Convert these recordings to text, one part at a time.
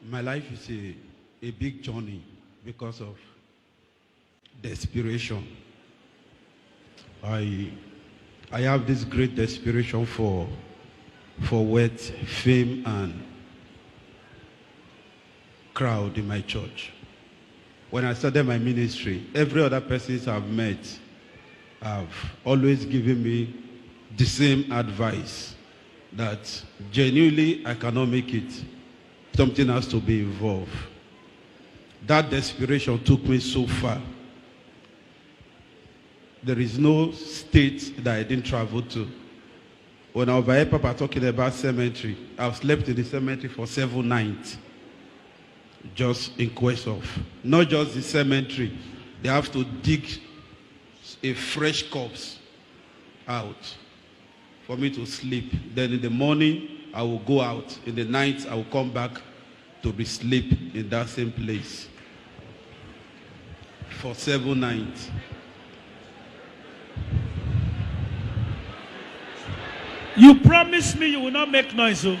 My life is a big journey because of desperation. I have this great desperation for wealth, fame, and crowd in my church. When I started my ministry, every other person I've met have always given me the same advice, that genuinely I cannot make it. Something has to be involved. That desperation took me so far. There is no state that I didn't travel to. When I was by Papa talking about cemetery, I've slept in the cemetery for 7 nights. Just in quest of, not just the cemetery, they have to dig a fresh corpse out for me to sleep. Then in the morning, I will go out. In the night, I will come back to be sleep in that same place for 7 nights. You promised me you will not make noise. Oh.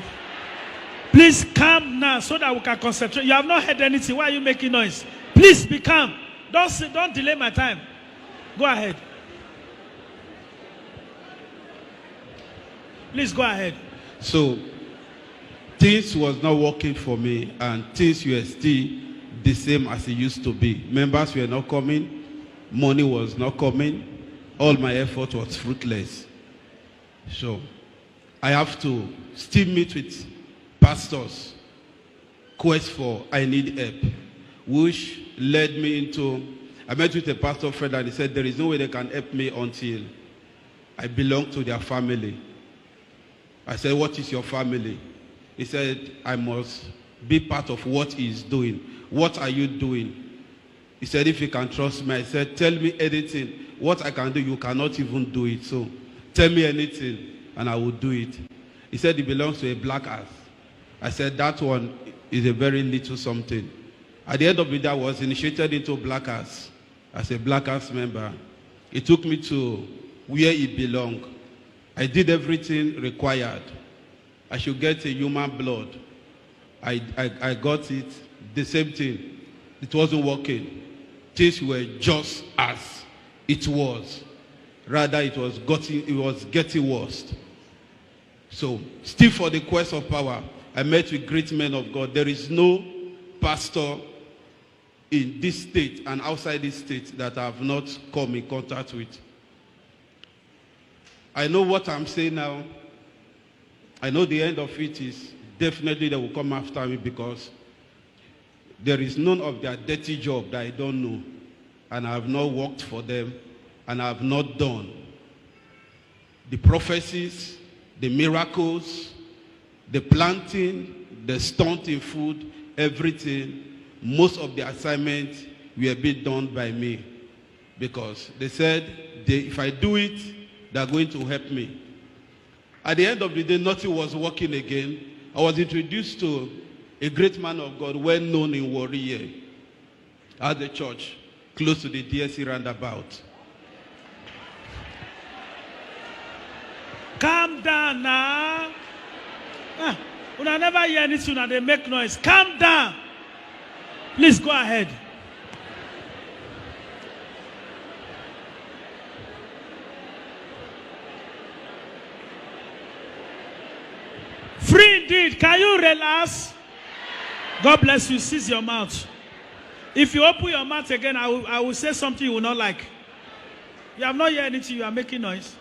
Please calm now so that we can concentrate. You have not heard anything. Why are you making noise? Please be calm. Don't delay my time. Go ahead. Please go ahead. So, things was not working for me, and things were still the same as it used to be. Members were not coming. Money was not coming. All my effort was fruitless. So, I have to still meet with pastors, quest for I need help, which led me into, I met with a pastor friend and he said, there is no way they can help me until I belong to their family. I said, what is your family? He said, I must be part of what he is doing. What are you doing? He said, if you can trust me. I said, tell me anything. What I can do, you cannot even do it. So tell me anything and I will do it. He said, he belongs to a black house. I said, that one is a very little something. At the end of the day, I was initiated into Black House as a Black House member. It took me to where it belonged. I did everything required. I should get a human blood. I got it. The same thing. It wasn't working. Things were just as it was. Rather, it was getting worse. So, still for the quest of power, I met with great men of God. There is no pastor in this state and outside this state that I have not come in contact with. I know what I'm saying now. I know the end of it is definitely they will come after me, because there is none of their dirty job that I don't know, and I have not worked for them, and I have not done. The prophecies, the miracles, the planting, the stunting food, everything, most of the assignments were being done by me, because they said if I do it, they're going to help me. At the end of the day, nothing was working again. I was introduced to a great man of God, well known in Warri at the church, close to the DSC roundabout. Calm down now. When I never hear anything and they make noise. Calm down. Please go ahead. Free indeed. Can you relax? God bless you. Seize your mouth. If you open your mouth again, I will say something you will not like. You have not heard anything. You are making noise.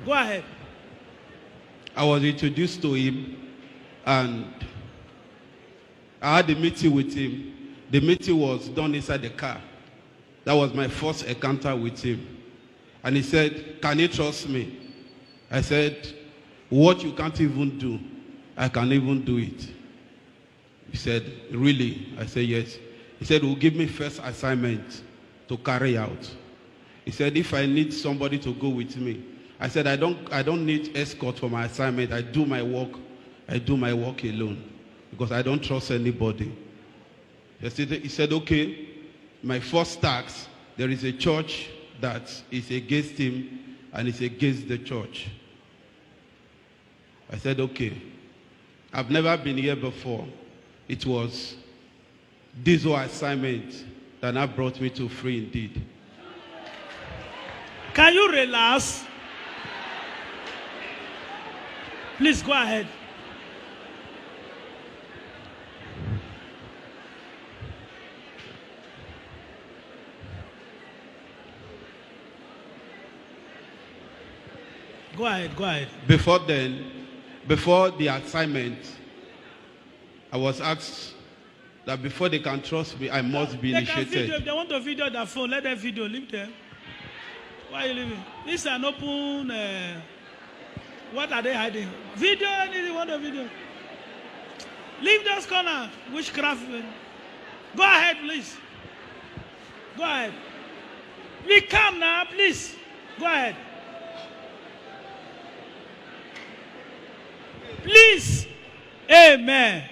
Go ahead. I was introduced to him, and I had a meeting with him. The meeting was done inside the car. That was my first encounter with him. And he said, can you trust me? I said, what you can't even do, I can even do it. He said, really? I said, yes. He said, will give me first assignment to carry out. He said, if I need somebody to go with me. I said, I don't need escort for my assignment. I do my work alone, because I don't trust anybody. He said, okay, my first task, there is a church that is against him and is against the church. I said, okay, I've never been here before. it was this whole assignment that now brought me to free indeed. Can you relax? Please go ahead. Go ahead, go ahead. Before the assignment, I was asked that before they can trust me, I must be initiated. Video. If they want to video their phone, let them video. Leave them. Why are you leaving? This is an open. What are they hiding? Video, anything want to video? Leave those corner. Witchcraft. Go ahead, please. Go ahead. Be calm now, please. Go ahead. Please. Amen.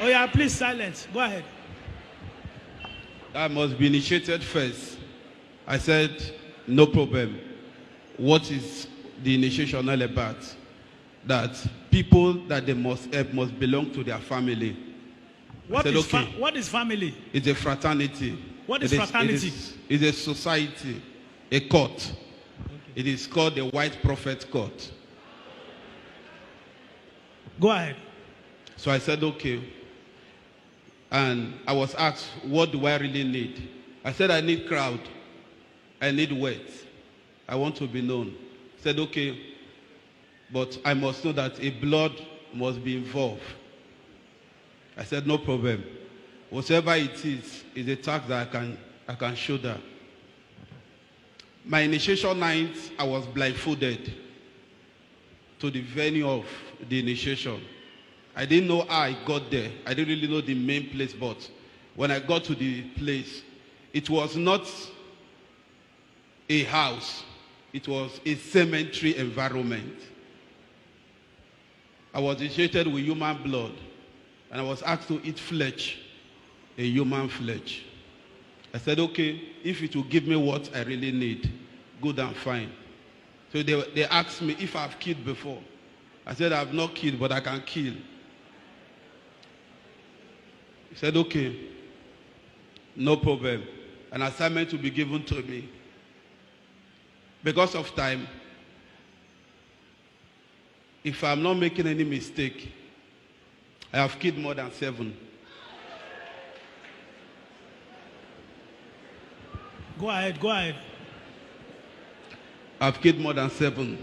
Oh yeah, please silence. Go ahead. I must be initiated first. I said, no problem. What is the initiation all about? That people that they must help must belong to their family. What is family? It's a fraternity. What is fraternity? It's a society, a court. Okay. It is called the White Prophet Court. Go ahead. So I said, okay. And I was asked, what do I really need? I said, I need crowd. I need weight. I want to be known. I said, okay, but I must know that a blood must be involved. I said, no problem. Whatever it is a task that I can shoulder. My initiation night, I was blindfolded to the venue of the initiation. I didn't know how I got there. I didn't really know the main place, but when I got to the place, it was not a house. It was a cemetery environment. I was initiated with human blood, and I was asked to eat flesh, a human flesh. I said, okay, if it will give me what I really need, good and fine. So they asked me if I've killed before. I said, I've not killed, but I can kill. He said, okay, no problem. An assignment will be given to me. Because of time, if I'm not making any mistake, I have killed more than 7. Go ahead, go ahead. I've killed more than 7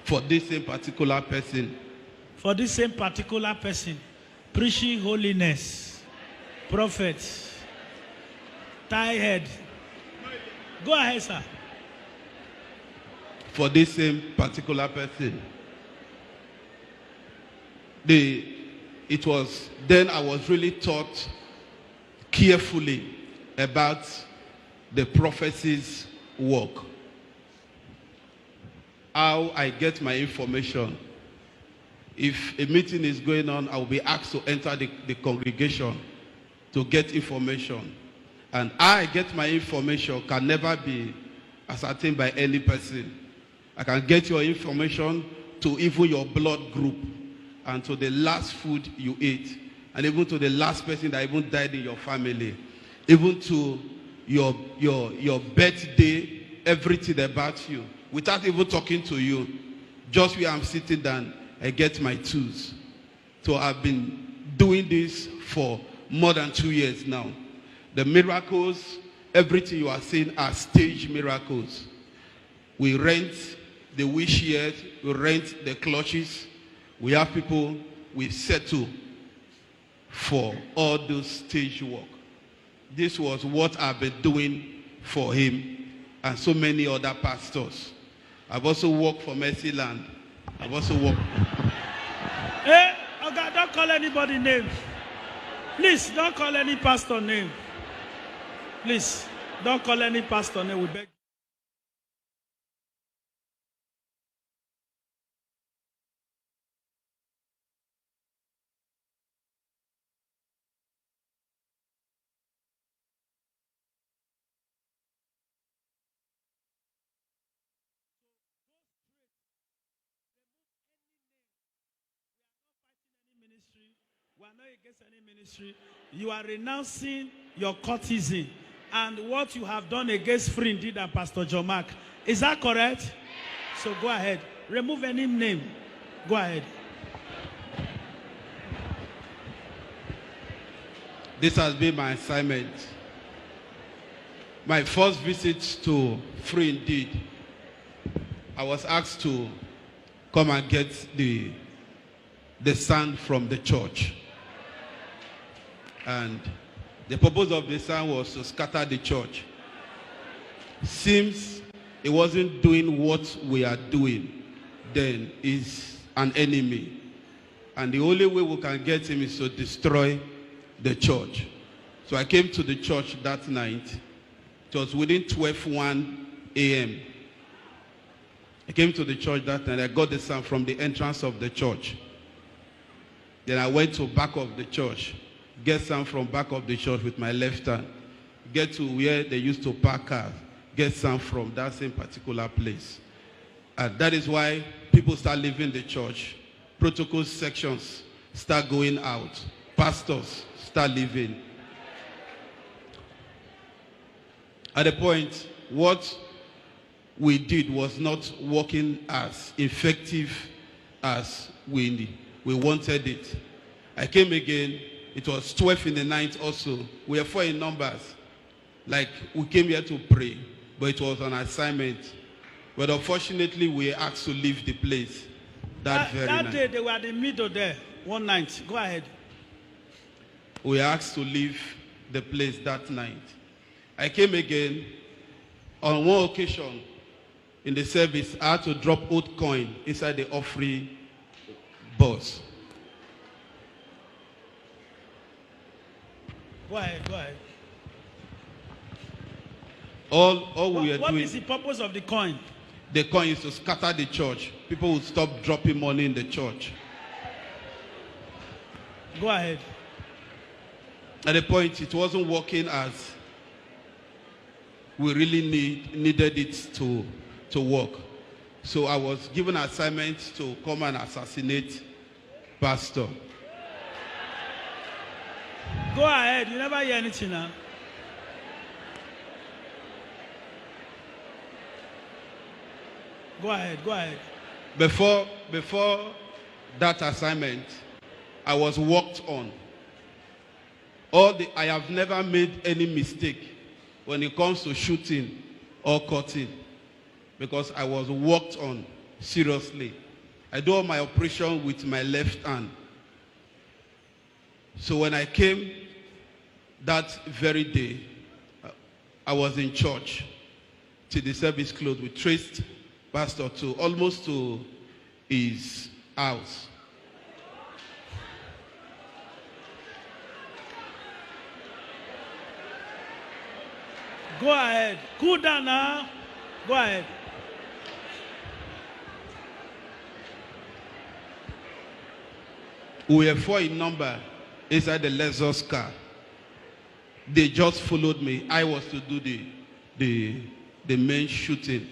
for this same particular person. For this same particular person, preaching holiness, prophet, tie head. Go ahead, sir. For this same particular person. It was then I was really taught carefully about the prophecy's work. How I get my information. If a meeting is going on, I will be asked to enter the congregation to get information. And how I get my information can never be ascertained by any person. I can get your information to even your blood group and to the last food you ate, and even to the last person that even died in your family, even to your birthday, everything about you, without even talking to you. Just where I'm sitting down, I get my tools. So I've been doing this for more than 2 years now. The miracles, everything you are seeing are stage miracles. We rent the wish yard, we rent the clutches. We have people we settle for all those stage work. This was what I've been doing for him and so many other pastors. I've also worked for Mercy Land. I've also worked. Hey, okay, don't call anybody names. Please, don't call any pastor name. Please, don't call any pastor name. We beg. We are not against any ministry. You are renouncing your courtesan and what you have done against Free Indeed and Pastor Johnmark. Is that correct? So go ahead. Remove any name. Go ahead. This has been my assignment. My first visit to Free Indeed, I was asked to come and get the sand from the church. And the purpose of the sand was to scatter the church. Seems he wasn't doing what we are doing, then he's an enemy. And the only way we can get him is to destroy the church. So I came to the church that night. It was within 12:01 a.m. I came to the church that night. I got the sound from the entrance of the church. Then I went to back of the church, get some from back of the church with my left hand, get to where they used to park cars, get some from that same particular place. And that is why people start leaving the church. Protocol sections start going out. Pastors start leaving. At the point, what we did was not working as effective as we wanted it. I came again. It was 12 in the night also. We were 4 in numbers. Like, we came here to pray, but it was an assignment. But unfortunately, we were asked to leave the place that very night. That day, they were in the middle there, one night. Go ahead. We were asked to leave the place that night. I came again. On one occasion, in the service, I had to drop old coin inside the offering box. Go ahead, go ahead. All we are doing. What is the purpose of the coin? The coin is to scatter the church. People would stop dropping money in the church. Go ahead. At the point, it wasn't working as we really needed it to work. So I was given an assignment to come and assassinate pastor. Go ahead. You never hear anything now. Go ahead. Go ahead. Before that assignment, I was worked on. I have never made any mistake when it comes to shooting or cutting, because I was worked on seriously. I do all my operation with my left hand. So when I came that very day, I was in church till the service closed. We traced pastor almost to his house. Go ahead. Cool down now. Go ahead. We were 4 in number inside the Lexus car. They just followed me. I was to do the main shooting.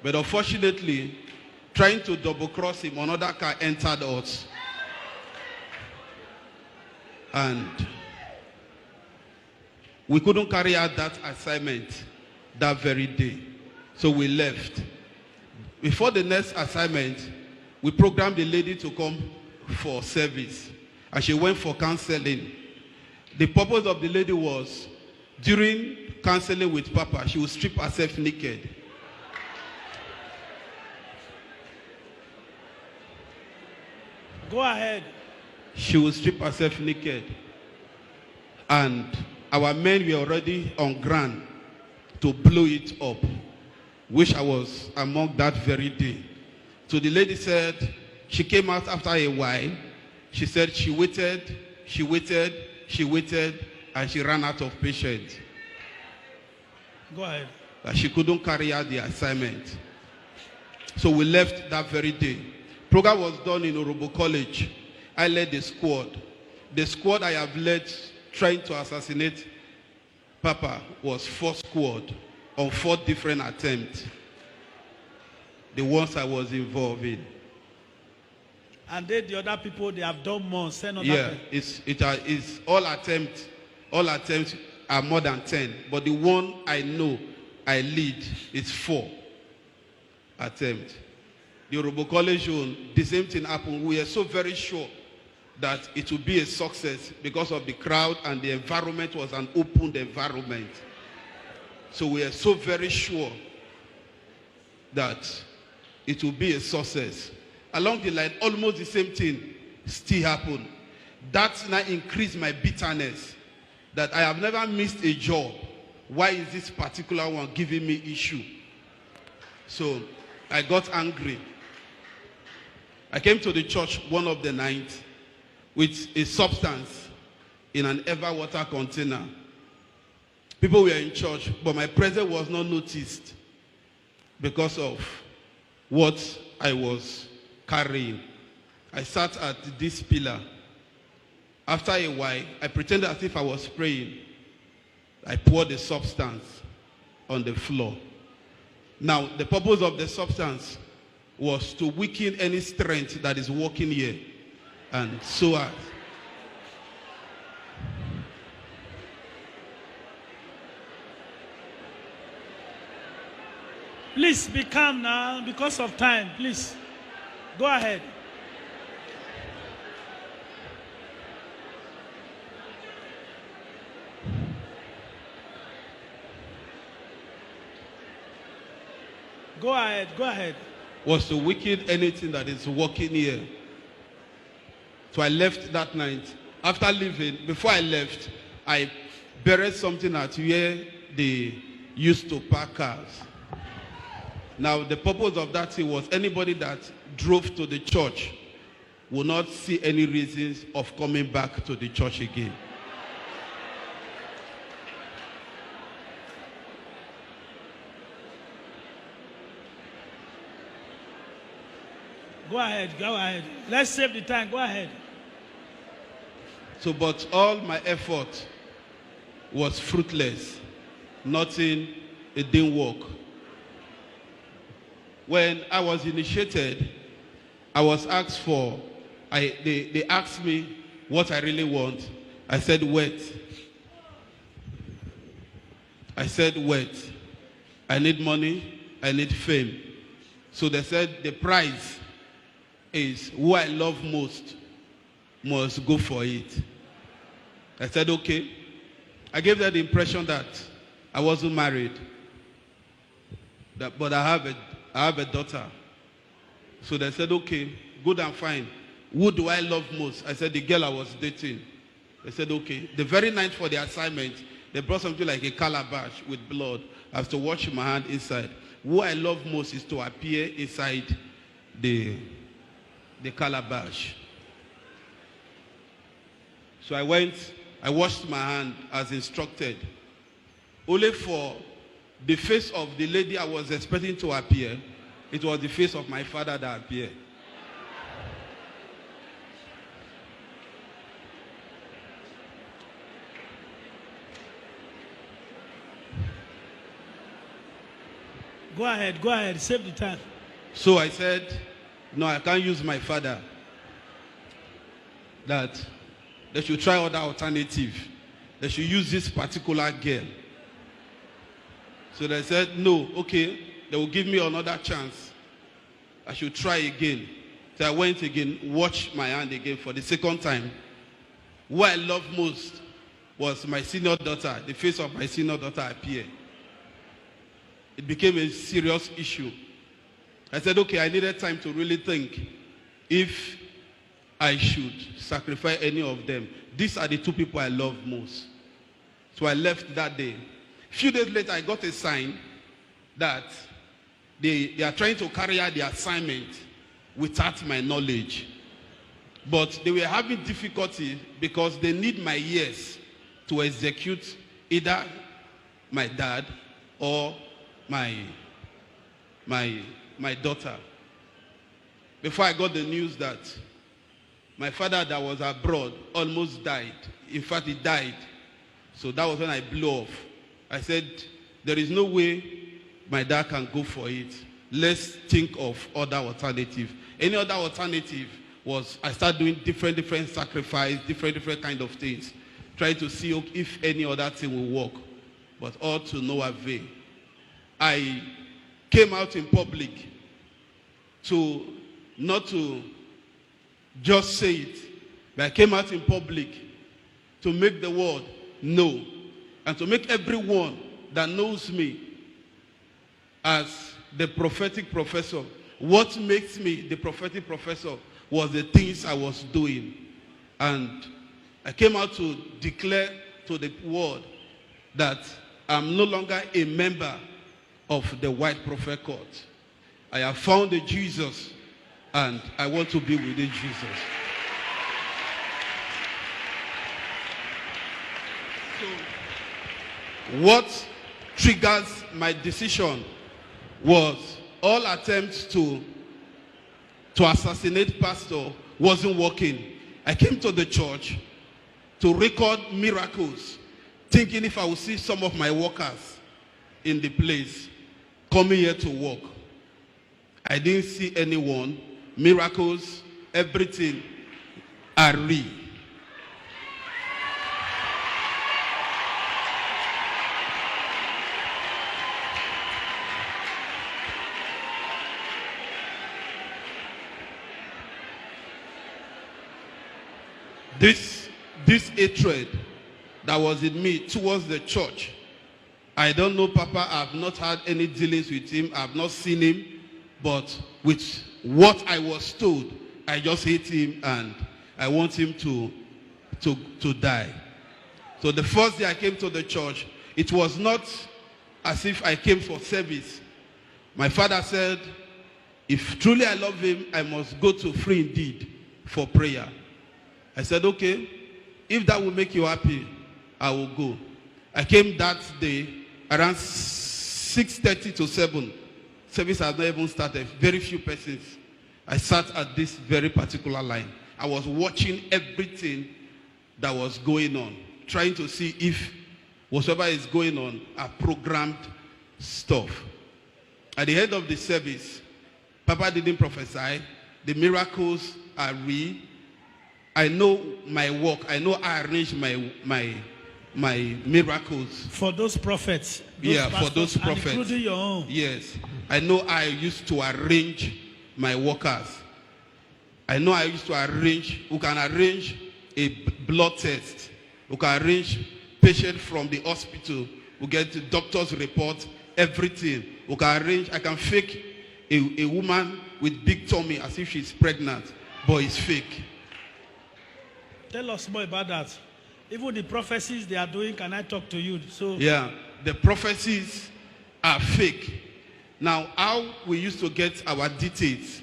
But unfortunately, trying to double cross him, another car entered us. And we couldn't carry out that assignment that very day. So we left. Before the next assignment, we programmed the lady to come for service. And she went for counseling. The purpose of the lady was, during counseling with Papa, she would strip herself naked. Go ahead. She would strip herself naked. And our men were already on ground to blow it up, which I was among that very day. So the lady said, she came out after a while. She said she waited, and she ran out of patience. Go ahead. That she couldn't carry out the assignment. So we left that very day. Program was done in Orobo College. I led the squad. The squad I have led trying to assassinate Papa was 4 squad on 4 different attempts. The ones I was involved in. And the other people, they have done more. Send other Yeah, people. it's all attempts are more than 10. But the one I know I lead is 4 attempts. The Yoruba College one, the same thing happened. We are so very sure that it will be a success because of the crowd, and the environment was an open environment. So we are so very sure that it will be a success. Along the line, almost the same thing still happened. That now increased my bitterness that I have never missed a job. Why is this particular one giving me issue? So I got angry. I came to the church one of the nights with a substance in an ever water container. People were in church, but my presence was not noticed because of what I was carrying. I sat at this pillar. After a while, I pretended as if I was praying. I poured the substance on the floor. Now, the purpose of the substance was to weaken any strength that is working here. And so on. Please be calm now because of time. Please go ahead. Go ahead. Go ahead. Was to weaken anything that is working here. So I left that night. After leaving, before I left, I buried something at where they used to park cars. Now, the purpose of that thing was anybody that drove to the church will not see any reasons of coming back to the church again. Go ahead. Go ahead. Let's save the time. Go ahead. So, but all my effort was fruitless. Nothing, it didn't work. When I was initiated, I was asked for, they asked me what I really want. I said, wait. I said, wait. I need money, I need fame. So they said the prize is who I love most must go for it. I said, okay. I gave them the impression that I wasn't married. But I have a daughter. So they said, okay, good and fine. Who do I love most? I said, the girl I was dating. They said, okay. The very night for the assignment, they brought something like a calabash with blood. I have to wash my hand inside. Who I love most is to appear inside the calabash. So I went, I washed my hand as instructed. Only for the face of the lady I was expecting to appear, it was the face of my father that appeared. Go ahead, save the time. So I said, no, I can't use my father. That they should try other alternative. They should use this particular girl. So they said, no, okay, they will give me another chance. I should try again. So I went again, washed my hand again for the second time. What I love most was my senior daughter. The face of my senior daughter appeared. It became a serious issue. I said, okay, I needed time to really think if I should sacrifice any of them. These are the two people I love most. So I left that day. A few days later, I got a sign that they are trying to carry out the assignment without my knowledge. But they were having difficulty because they need my ears to execute either my dad or my daughter. Before I got the news that my father that was abroad almost died. In fact, he died. So that was when I blew off. I said, there is no way my dad can go for it. Let's think of other alternative. Any other alternative was I started doing different sacrifice, different kind of things, trying to see if any other thing will work, but all to no avail. I came out in public not to just say it, but I came out in public to make the world know, and to make everyone that knows me as the prophetic professor. What makes me the prophetic professor was the things I was doing. And I came out to declare to the world that I'm no longer a member of the White Prophet Court. I have found a Jesus, and I want to be with Jesus. So, what triggers my decision was all attempts to assassinate pastor wasn't working. I came to the church to record miracles, thinking if I would see some of my workers in the place coming here to work. I didn't see anyone. Miracles, everything are real. This hatred that was in me towards the church, I don't know Papa, I've not had any dealings with him, I've not seen him, but with what I was told, I just hate him and I want him to die. So the first day I came to the church, it was not as if I came for service. My father said, if truly I love him, I must go to Free Indeed for prayer. I said, okay, if that will make you happy, I will go. I came that day around 6:30 to 7. Service has not even started. Very few persons. I sat at this very particular line. I was watching everything that was going on, trying to see if whatever is going on are programmed stuff. At the end of the service, Papa didn't prophesy. The miracles are real. I know my work. I know I arrange my miracles. For those prophets. For those prophets. Including your own. Yes. I know I used to arrange my workers. I know I used to arrange, who can arrange a blood test, who can arrange patient from the hospital, who get the doctor's report, everything. Who can arrange, I can fake a woman with big tummy as if she's pregnant, but it's fake. Tell us more about that. Even the prophecies they are doing, can I talk to you? So yeah, the prophecies are fake. Now, how we used to get our details.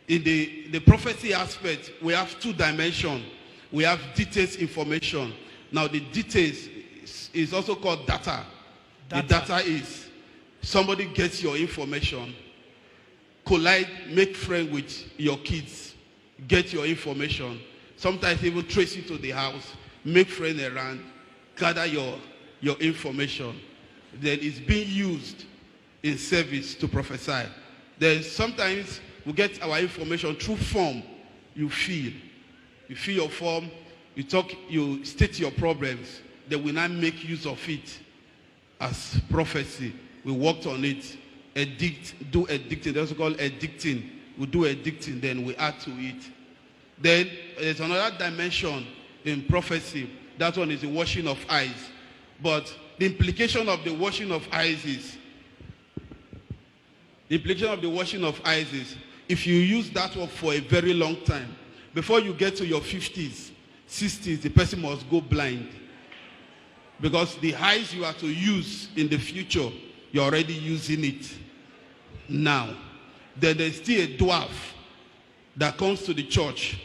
In the prophecy aspect, we have two dimensions. We have details information. Now, the details is also called data. The data is somebody gets your information, collide, make friend with your kids, get your information, sometimes even trace you to the house, make friends around, gather your information. Then it's being used in service to prophesy. Then sometimes we get our information through form. You fill your form, you talk, you state your problems. Then we now make use of it as prophecy. We worked on it. Do edicting. That's called edicting. We do edicting, then we add to it. Then there's another dimension in prophecy. That one is the washing of eyes. But the implication of the washing of eyes is, if you use that one for a very long time, before you get to your 50s, 60s, the person must go blind. Because the eyes you are to use in the future, you're already using it now. Then there's still a dwarf that comes to the church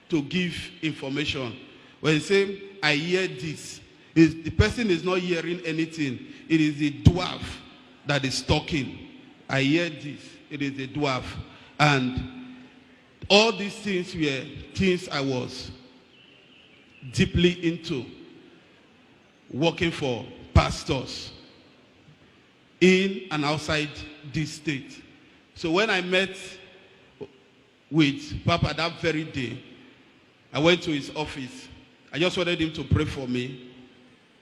to give information. When you say, I hear this, the person is not hearing anything. It is the dwarf that is talking. I hear this. It is the dwarf. And all these things were things I was deeply into, working for pastors in and outside this state. So when I met with Papa that very day. I went to his office. I just wanted him to pray for me.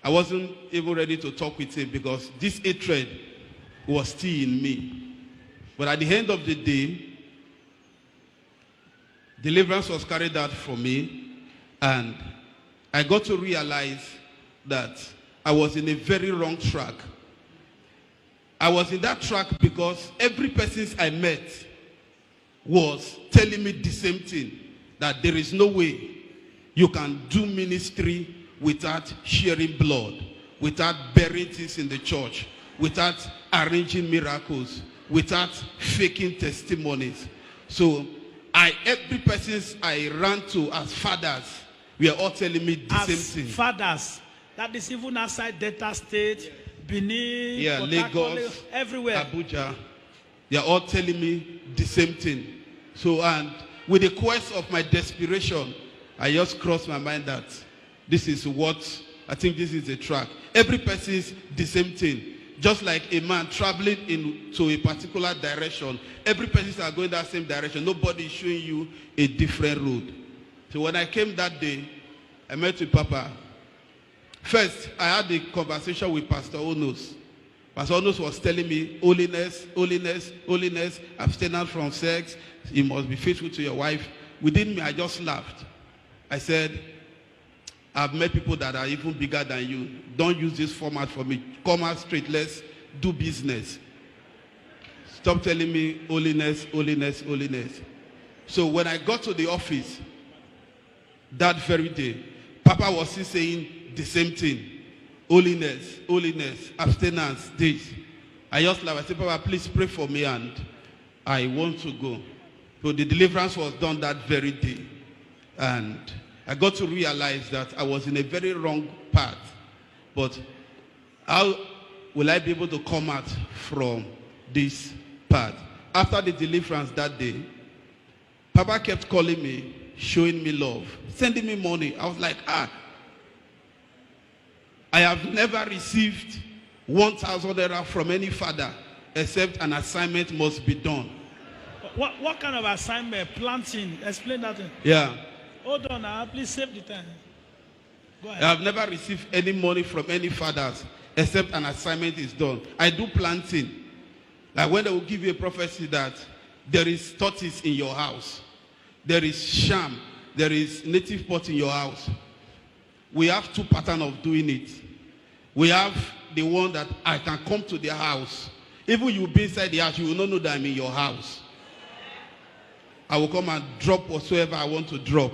I wasn't even ready to talk with him because this hatred was still in me. But at the end of the day, deliverance was carried out for me, and I got to realize that I was in a very wrong track. I was in that track because every person I met was telling me the same thing, that there is no way you can do ministry without sharing blood, without burying things in the church, without arranging miracles, without faking testimonies. So every person I ran to as fathers were all telling me the same thing. Fathers, that is even outside Delta State, Benin, Lagos, everywhere. Abuja, they are all telling me the same thing. So, and with the quest of my desperation, I just crossed my mind that this is what, I think this is the track. Every person is the same thing. Just like a man traveling into a particular direction, every person is going that same direction. Nobody is showing you a different road. So when I came that day, I met with Papa. First, I had a conversation with Pastor Onos. Pastor Onos was telling me, holiness, holiness, holiness, abstinence from sex, you must be faithful to your wife. Within me, I just laughed. I said, I've met people that are even bigger than you. Don't use this format for me. Come out straight. Let's do business. Stop telling me holiness, holiness, holiness. So when I got to the office that very day, Papa was still saying the same thing. Holiness, holiness, abstinence, this. I just laughed. I said, Papa, please pray for me and I want to go. So the deliverance was done that very day. And I got to realize that I was in a very wrong path. But how will I be able to come out from this path? After the deliverance that day, Papa kept calling me, showing me love, sending me money. I was like, I have never received 1,000 naira from any father except an assignment must be done. What kind of assignment? Planting? Explain that. Yeah. Hold on now, please save the time. Go ahead. I have never received any money from any fathers except an assignment is done. I do planting. Like when they will give you a prophecy that there is tortoise in your house, there is sham, there is native pot in your house. We have two patterns of doing it. We have the one that I can come to their house. Even you be inside the house, you will not know that I'm in your house. I will come and drop whatsoever I want to drop.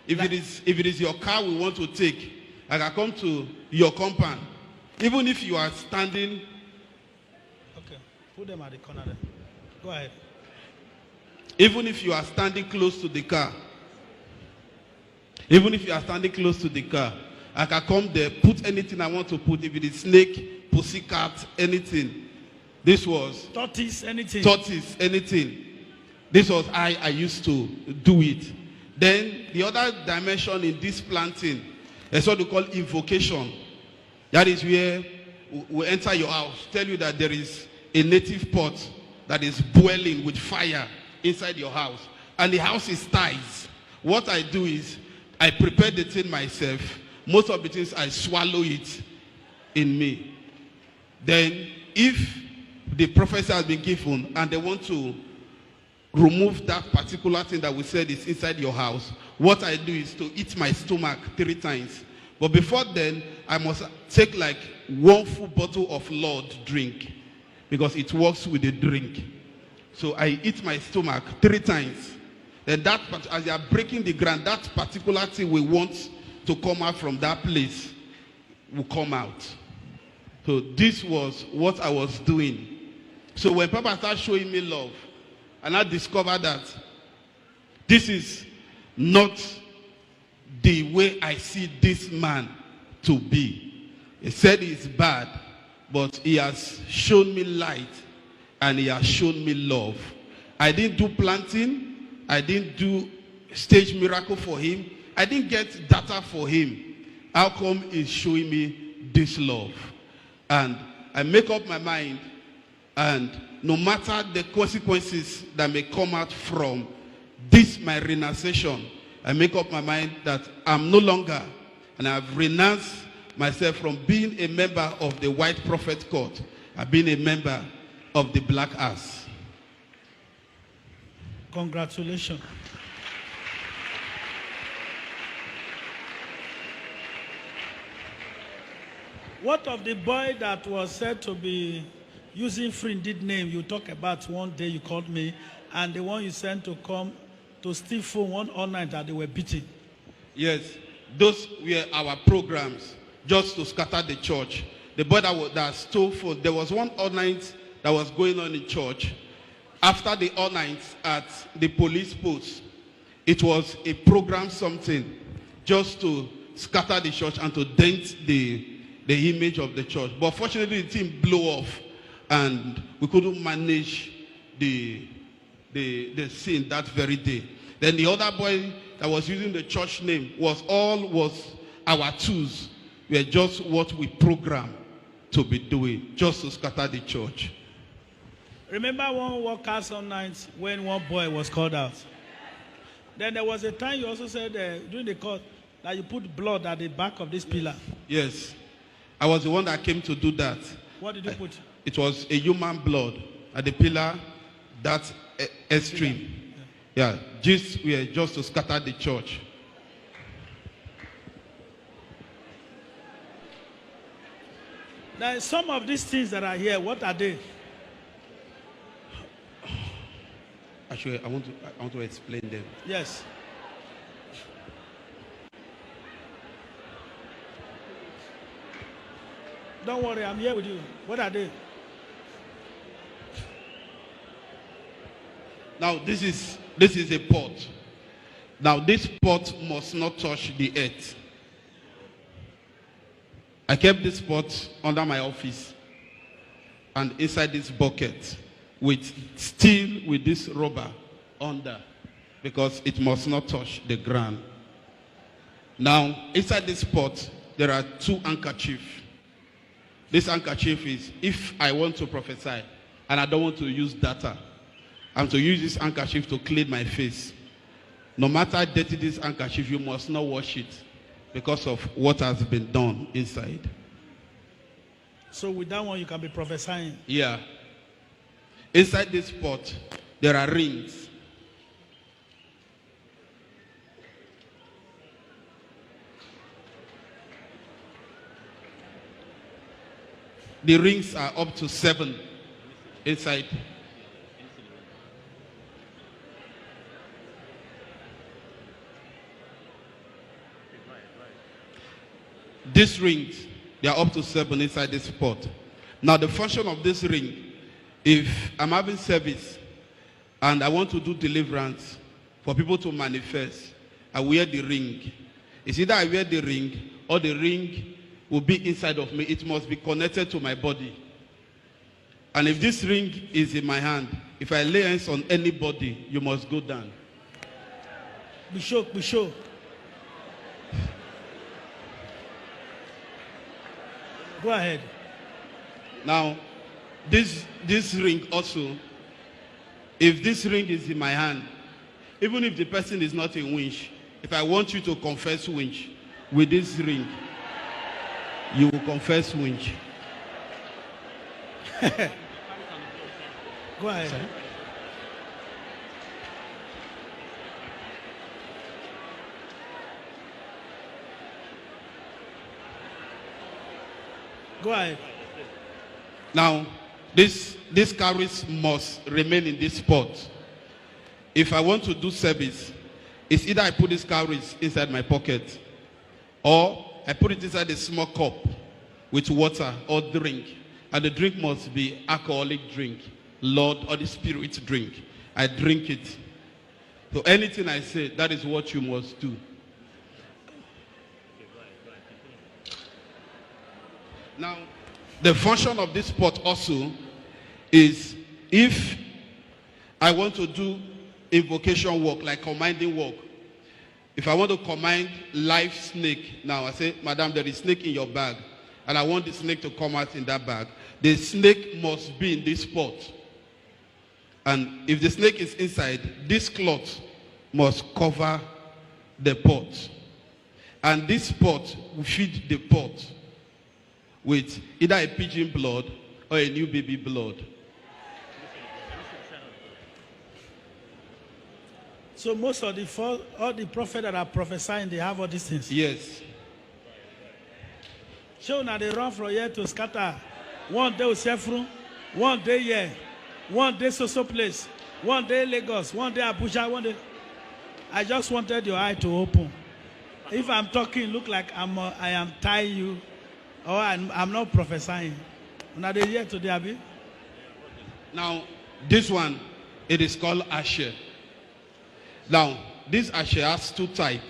If it is your car we want to take, I can come to your compound. Even if you are standing. Okay, put them at the corner there. Go ahead. Even if you are standing close to the car. Even if you are standing close to the car, I can come there, put anything I want to put. If it is snake, pussycat, anything. This was tortoise, anything. Tortoise, anything. This was how I used to do it. Then the other dimension in this planting is what we call invocation. That is where we enter your house, tell you that there is a native pot that is boiling with fire inside your house. And the house is ties. What I do is I prepare the thing myself. Most of the things I swallow it in me. Then if the prophecy has been given and they want to remove that particular thing that we said is inside your house, what I do is to eat my stomach 3 times. But before then, I must take like 1 full bottle of Lord drink because it works with the drink. So I eat my stomach 3 times. Then that, as you are breaking the ground, that particular thing we want to come out from that place will come out. So this was what I was doing. So when Papa started showing me love, and I discovered that this is not the way I see this man to be. He said he's bad, but he has shown me light and he has shown me love. I didn't do planting. I didn't do stage miracle for him. I didn't get data for him. How come he's showing me this love? And I make up my mind, and no matter the consequences that may come out from this my renunciation, I make up my mind that I'm no longer, and I've renounced myself from being a member of the White Prophet Court. I've been a member of the Black Ass. Congratulations. What of the boy that was said to be using free indeed name you talk about one day you called me, and the one you sent to come to steal phone one all night that they were beating? Yes, those were our programs just to scatter the church. The boy that stole phone, there was one all night that was going on in church. After the all night at the police post, it was a program something just to scatter the church and to dent the image of the church. But fortunately, the thing blew off, and we couldn't manage the scene that very day. Then the other boy that was using the church name was our tools. We are just what we programmed to be doing, just to scatter the church. Remember one workers on nights when one boy was called out? Then there was a time you also said during the court that you put blood at the back of this pillar. Yes. I was the one that came to do that. What did you put? It was a human blood at the pillar, that extreme. Yeah, we are just to scatter the church. Now, some of these things that are here, what are they? Actually, I want to explain them. Yes. Don't worry, I'm here with you. What are they? Now, this is a pot. Now, this pot must not touch the earth. I kept this pot under my office and inside this bucket with this rubber under, because it must not touch the ground. Now, inside this pot, there are 2 handkerchiefs. This handkerchief is if I want to prophesy and I don't want to use data, I'm to use this handkerchief to clean my face. No matter how dirty this handkerchief, you must not wash it because of what has been done inside. So with that one, you can be prophesying? Yeah. Inside this pot, there are rings. The rings are up to 7 inside. These rings, they are up to 7 inside this pot. Now the function of this ring, if I'm having service and I want to do deliverance for people to manifest, I wear the ring. It's either I wear the ring or the ring will be inside of me. It must be connected to my body. And if this ring is in my hand, if I lay hands on anybody, you must go down. Be sure. Go ahead. Now, this ring also, if this ring is in my hand, even if the person is not in winch, if I want you to confess winch with this ring, you will confess winch. Go ahead. Sorry? Go ahead. Now, this cowries must remain in this pot. If I want to do service, it's either I put this cowries inside my pocket or I put it inside a small cup with water or drink. And the drink must be alcoholic drink, Lord, or the spirit drink. I drink it. So anything I say, that is what you must do. Now, the function of this pot also is if I want to do invocation work, like commanding work. If I want to command live snake, now I say, Madam, there is snake in your bag, and I want the snake to come out in that bag. The snake must be in this pot. And if the snake is inside, this cloth must cover the pot. And this pot will feed the pot with either a pigeon blood or a new baby blood. So most of all the prophets that are prophesying, they have all these things. Yes. So now they run from here to scatter. One day Usefru, one day here, one day so place, one day Lagos, one day Abuja, one day. I just wanted your eye to open. If I'm talking, look like I am tying you, or I'm not prophesying. Now they here today, Abi. Now this one, it is called Asher. Now this Asher has two types.